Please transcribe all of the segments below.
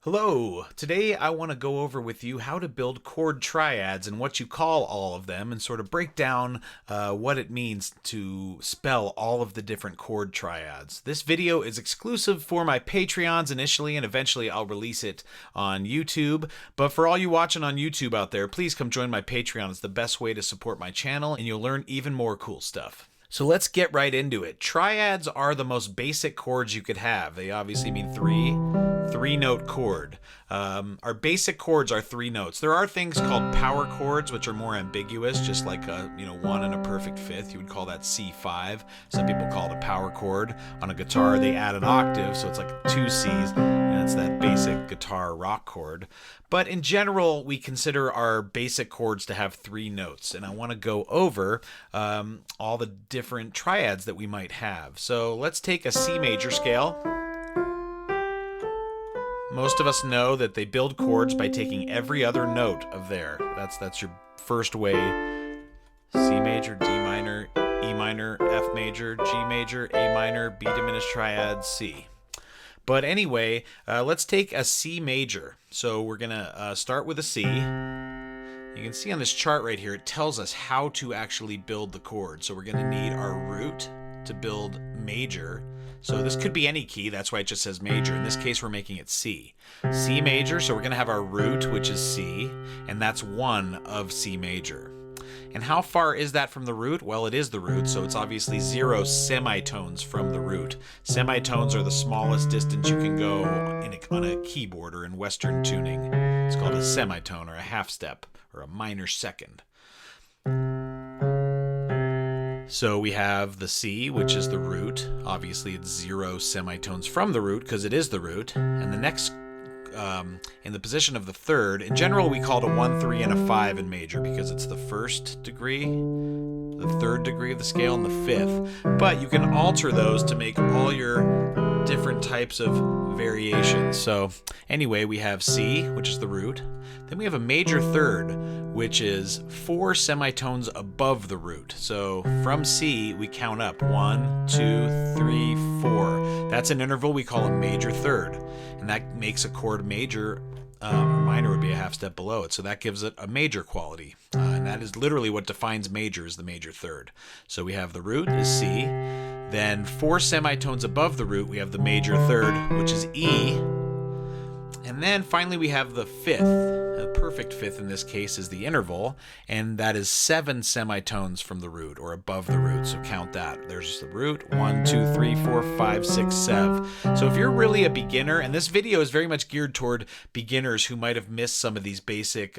Hello! Today I want to go over with you how to build chord triads and what you call all of them and sort of break down what it means to spell all of the different chord triads. This video is exclusive for my Patreons initially, and eventually I'll release it on YouTube. But for all you watching on YouTube out there, please come join my Patreon. It's the best way to support my channel and you'll learn even more cool stuff. So let's get right into it. Triads are the most basic chords you could have. They obviously mean three-note chord. Our basic chords are three notes. There are things called power chords, which are more ambiguous, just like one and a perfect fifth. You would call that C5. Some people call it a power chord. On a guitar, they add an octave, so it's like two Cs, and it's that basic guitar rock chord. But in general, we consider our basic chords to have three notes, and I want to go over all the different triads that we might have. So let's take a C major scale. Most of us know that they build chords by taking every other note of there. That's your first way. C major, D minor, E minor, F major, G major, A minor, B diminished triad, C. But anyway, let's take a C major. So we're going to start with a C. You can see on this chart right here, it tells us how to actually build the chord. So we're going to need our root to build major. So this could be any key, that's why it just says major. In this case, we're making it C. C major, so we're going to have our root, which is C, and that's one of C major. And how far is that from the root? Well, it is the root, so it's obviously 0 semitones from the root. Semitones are the smallest distance you can go on a keyboard or in Western tuning. It's called a semitone or a half step or a minor second. So we have the C, which is the root. Obviously, it's 0 semitones from the root because it is the root. And the next, in the position of the third, in general, we call it a 1, 3, and a 5 in major because it's the first degree, the third degree of the scale, and the fifth. But you can alter those to make all your different types of variations. So anyway, we have C, which is the root. Then we have a major third, which is 4 semitones above the root. So from C, we count up 1, 2, 3, 4. That's an interval we call a major third. And that makes a chord major, or minor would be a half step below it. So that gives it a major quality. And that is literally what defines major, is the major third. So we have the root is C. Then 4 semitones above the root, we have the major third, which is E. And then finally we have the fifth. The perfect fifth in this case is the interval, and that is 7 semitones from the root or above the root. So count that. There's the root, 1, 2, 3, 4, 5, 6, 7. So if you're really a beginner, and this video is very much geared toward beginners who might have missed some of these basic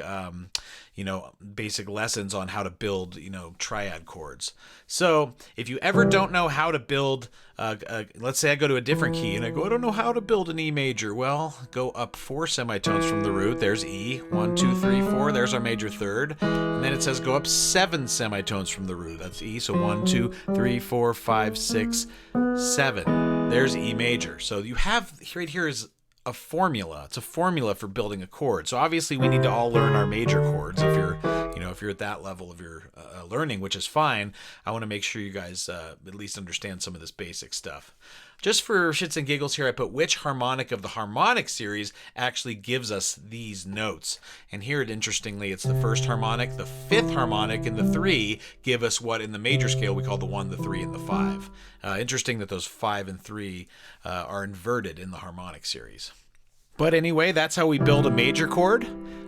basic lessons on how to build, triad chords. So if you ever don't know how to build, let's say I go to a different key and I go, I don't know how to build an E major. Well, go up 4 semitones from the root. There's E, 1, 2, 3, 4. There's our major third. And then it says go up 7 semitones from the root. That's E. So 1, 2, 3, 4, 5, 6, 7. There's E major. So you have right here is a formula. It's a formula for building a chord. So obviously we need to all learn our major chords. If you're at that level of your learning, which is fine, I want to make sure you guys at least understand some of this basic stuff. Just for shits and giggles here, I put which harmonic of the harmonic series actually gives us these notes. And here, interestingly, it's the first harmonic, the fifth harmonic, and the 3 give us what in the major scale we call the 1, the 3, and the 5. Interesting that those 5 and 3 are inverted in the harmonic series. But anyway, that's how we build a major chord.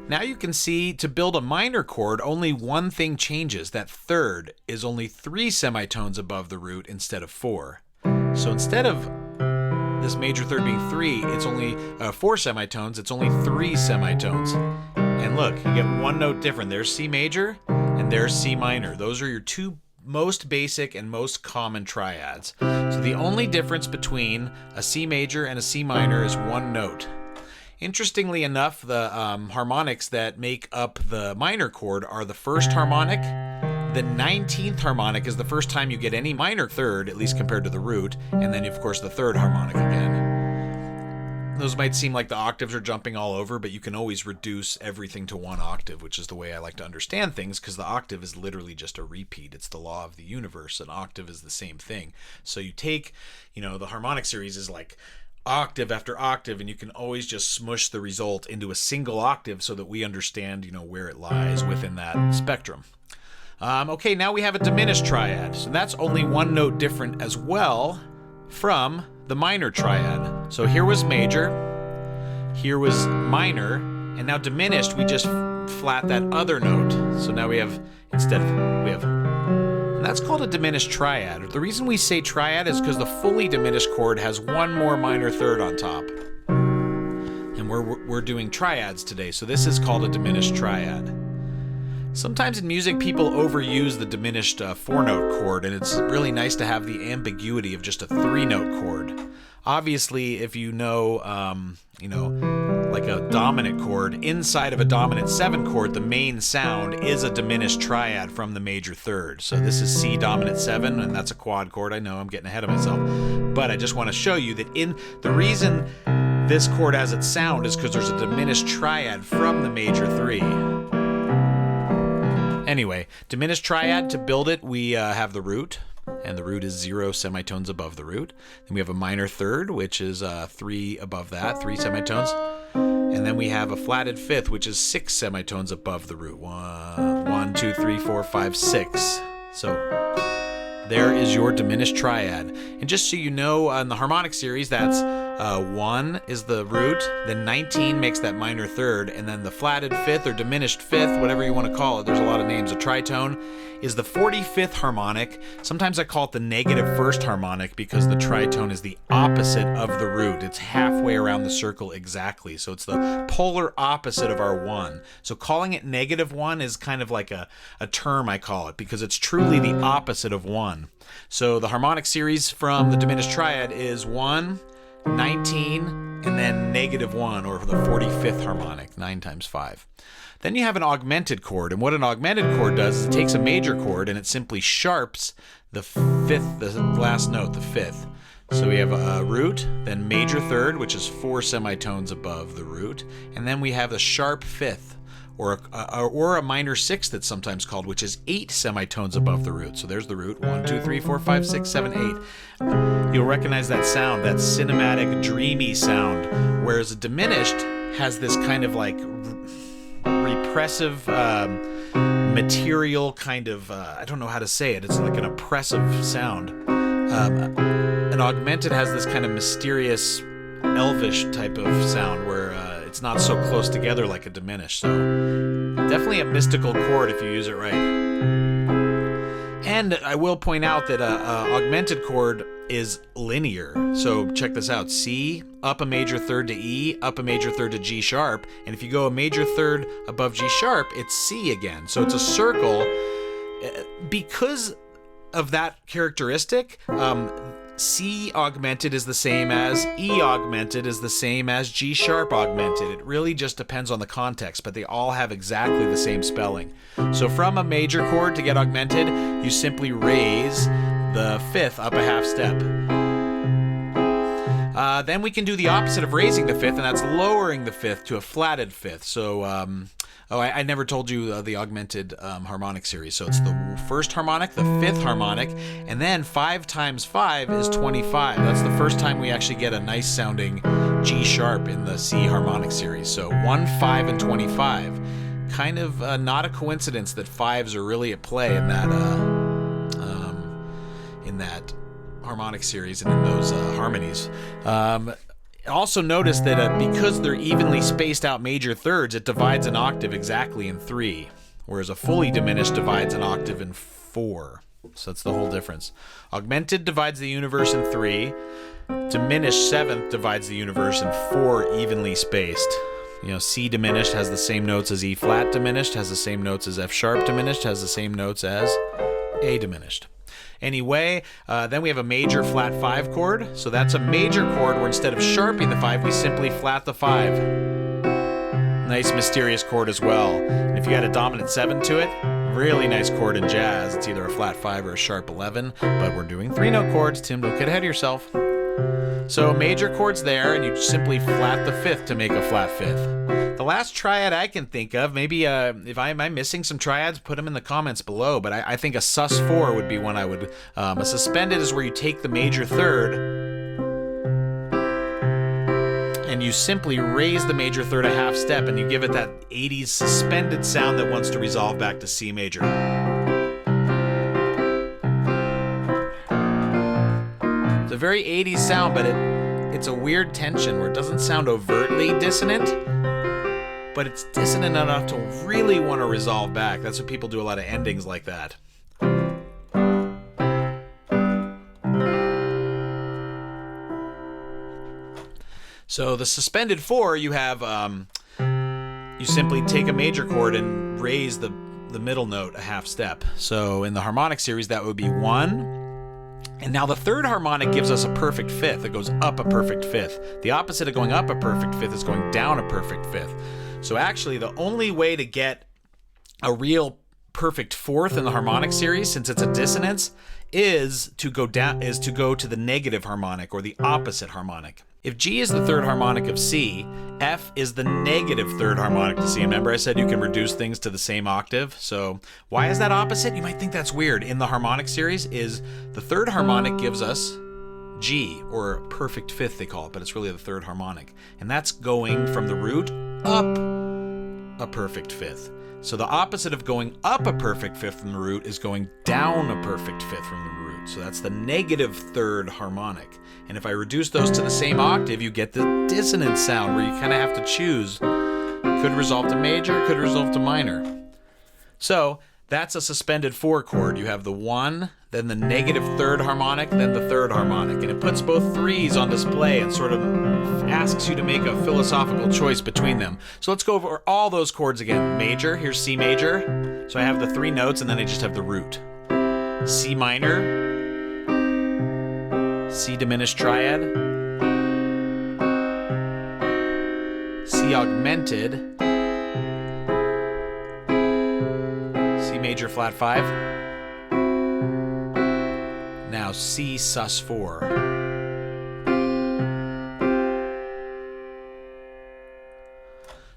Now you can see to build a minor chord, only one thing changes. That third is only 3 semitones above the root instead of 4. So instead of this major third being 3, it's only 4 semitones. It's only 3 semitones. And look, you get one note different. There's C major and there's C minor. Those are your two most basic and most common triads. So the only difference between a C major and a C minor is one note. Interestingly enough, the harmonics that make up the minor chord are the first harmonic. The 19th harmonic is the first time you get any minor third, at least compared to the root, and then of course the third harmonic again. Those might seem like the octaves are jumping all over, but you can always reduce everything to one octave, which is the way I like to understand things, because the octave is literally just a repeat. It's the law of the universe. An octave is the same thing. So you take, the harmonic series is like octave after octave, and you can always just smush the result into a single octave so that we understand, where it lies within that spectrum. Okay, now we have a diminished triad. So that's only one note different as well from the minor triad. So here was major, here was minor, and now diminished, we just flat that other note. So now we have, and that's called a diminished triad. The reason we say triad is because the fully diminished chord has one more minor third on top. And we're doing triads today, so this is called a diminished triad. Sometimes in music, people overuse the diminished 4-note chord, and it's really nice to have the ambiguity of just a 3-note chord. Obviously, if you know, like a dominant chord, inside of a dominant 7 chord, the main sound is a diminished triad from the major third. So this is C dominant 7, and that's a quad chord. I know I'm getting ahead of myself, but I just want to show you that the reason this chord has its sound is because there's a diminished triad from the major 3. Anyway, diminished triad, to build it, we have the root, and the root is 0 semitones above the root. Then we have a minor third, which is 3 above that, 3 semitones. And then we have a flatted fifth, which is 6 semitones above the root. 1, 2, 3, 4, 5, 6. So there is your diminished triad. And just so you know, in the harmonic series, that's 1 is the root, then 19 makes that minor third, and then the flatted fifth or diminished fifth, whatever you want to call it, there's a lot of names, a tritone, is the 45th harmonic. Sometimes I call it the negative first harmonic because the tritone is the opposite of the root. It's halfway around the circle exactly, so it's the polar opposite of our 1. So calling it -1 is kind of like a term I call it, because it's truly the opposite of 1. So the harmonic series from the diminished triad is 1, 19, and then -1, or the 45th harmonic, 9 times 5. Then you have an augmented chord, and what an augmented chord does is it takes a major chord and it simply sharps the fifth, the last note, the 5th. So we have a root, then major third, which is 4 semitones above the root, and then we have the sharp 5th, or a minor 6th it's sometimes called, which is 8 semitones above the root. So there's the root, 1, 2, 3, 4, 5, 6, 7, 8. You'll recognize that sound, that cinematic, dreamy sound, whereas a diminished has this kind of like repressive, material kind of, I don't know how to say it, it's like an oppressive sound. An augmented has this kind of mysterious, elvish type of sound where it's not so close together like a diminished. So definitely a mystical chord if you use it right. And I will point out that a augmented chord is linear. So check this out. C, up a major third to E, up a major third to G sharp. And if you go a major third above G sharp, it's C again. So it's a circle. Because of that characteristic, C augmented is the same as E augmented is the same as G sharp augmented. It really just depends on the context, but they all have exactly the same spelling. So from a major chord to get augmented, you simply raise the 5th up a half step. Then we can do the opposite of raising the 5th, and that's lowering the 5th to a flatted 5th. So I never told you the augmented harmonic series. So it's the first harmonic, the 5th harmonic, and then 5 times 5 is 25. That's the first time we actually get a nice sounding G sharp in the C harmonic series. So 1, 5, and 25. Kind of not a coincidence that 5s are really at play in that harmonic series and in those harmonies. Also notice that because they're evenly spaced out major thirds, it divides an octave exactly in 3, whereas a fully diminished divides an octave in 4. So that's the whole difference. Augmented divides the universe in 3. Diminished 7th divides the universe in 4 evenly spaced. C diminished has the same notes as E flat diminished, has the same notes as F sharp diminished, has the same notes as A diminished. Anyway, then we have a major flat 5 chord. So that's a major chord where instead of sharping the 5, we simply flat the 5. Nice mysterious chord as well. And if you add a dominant 7 to it, really nice chord in jazz. It's either a flat 5 or a sharp 11, but we're doing 3-note chords. Tim, don't get ahead of yourself. So major chord's there, and you simply flat the 5th to make a flat 5th. The last triad I can think of, maybe if I'm missing some triads, put them in the comments below, but I think a sus4 would be one I would. A suspended is where you take the major third you simply raise the major third a half step and you give it that 80s suspended sound that wants to resolve back to C major. It's a very 80s sound, but it's a weird tension where it doesn't sound overtly dissonant, but it's dissonant enough to really want to resolve back. That's what people do a lot of endings like that. So the suspended 4, you have, you simply take a major chord and raise the middle note a half step. So in the harmonic series, that would be 1. And now the third harmonic gives us a perfect fifth. It goes up a perfect fifth. The opposite of going up a perfect fifth is going down a perfect fifth. So actually, the only way to get a real perfect fourth in the harmonic series, since it's a dissonance, is to go to the negative harmonic or the opposite harmonic. If G is the third harmonic of C, F is the negative third harmonic to C. Remember I said you can reduce things to the same octave? So why is that opposite? You might think that's weird. In the harmonic series, is the third harmonic gives us G, or perfect fifth they call it, but it's really the third harmonic. And that's going from the root up a perfect fifth. So the opposite of going up a perfect fifth from the root is going down a perfect fifth from the root. So that's the negative third harmonic. And if I reduce those to the same octave, you get the dissonant sound where you kind of have to choose. Could resolve to major, could resolve to minor. So that's a suspended 4 chord. You have the 1, then the negative third harmonic, then the third harmonic. And it puts both 3s on display and sort of asks you to make a philosophical choice between them. So let's go over all those chords again. Major, here's C major. So I have the 3 notes and then I just have the root. C minor, C diminished triad, C augmented, C major flat 5, now C sus 4.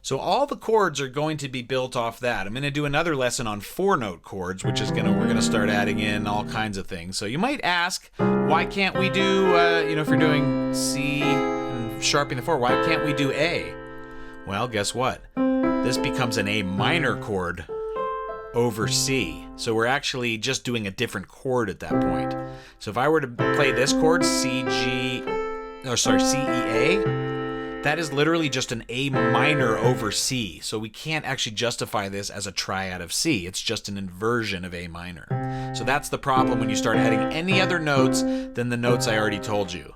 So all the chords are going to be built off that. I'm going to do another lesson on 4-note chords, which is we're going to start adding in all kinds of things. So you might ask, why can't we do, if you're doing C and sharpening the 4, why can't we do A? Well, guess what? This becomes an A minor chord over C. So we're actually just doing a different chord at that point. So if I were to play this chord, C, E, A, that is literally just an A minor over C. So we can't actually justify this as a triad of C. It's just an inversion of A minor. So that's the problem when you start adding any other notes than the notes I already told you.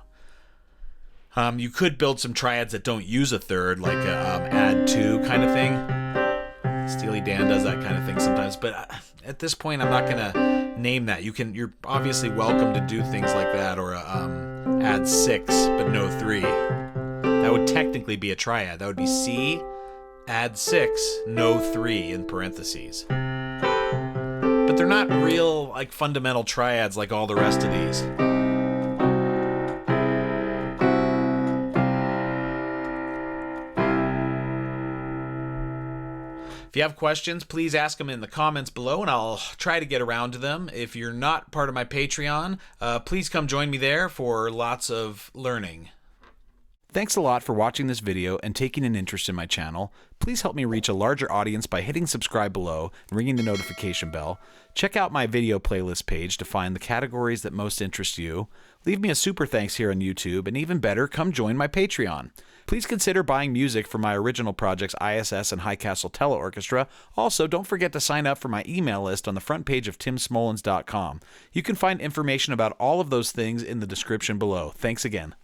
You could build some triads that don't use a third, like a add 2 kind of thing. Steely Dan does that kind of thing sometimes, but at this point I'm not gonna name that. You're obviously welcome to do things like that, or add 6 but no 3. That would technically be a triad. That would be C, add 6, no 3 in parentheses. But they're not real, like, fundamental triads like all the rest of these. If you have questions, please ask them in the comments below, and I'll try to get around to them. If you're not part of my Patreon, please come join me there for lots of learning. Thanks a lot for watching this video and taking an interest in my channel. Please help me reach a larger audience by hitting subscribe below and ringing the notification bell. Check out my video playlist page to find the categories that most interest you. Leave me a super thanks here on YouTube, and even better, come join my Patreon. Please consider buying music for my original projects I.S.S. and High Castle Teleorchestra. Also, don't forget to sign up for my email list on the front page of timsmolens.com. You can find information about all of those things in the description below. Thanks again.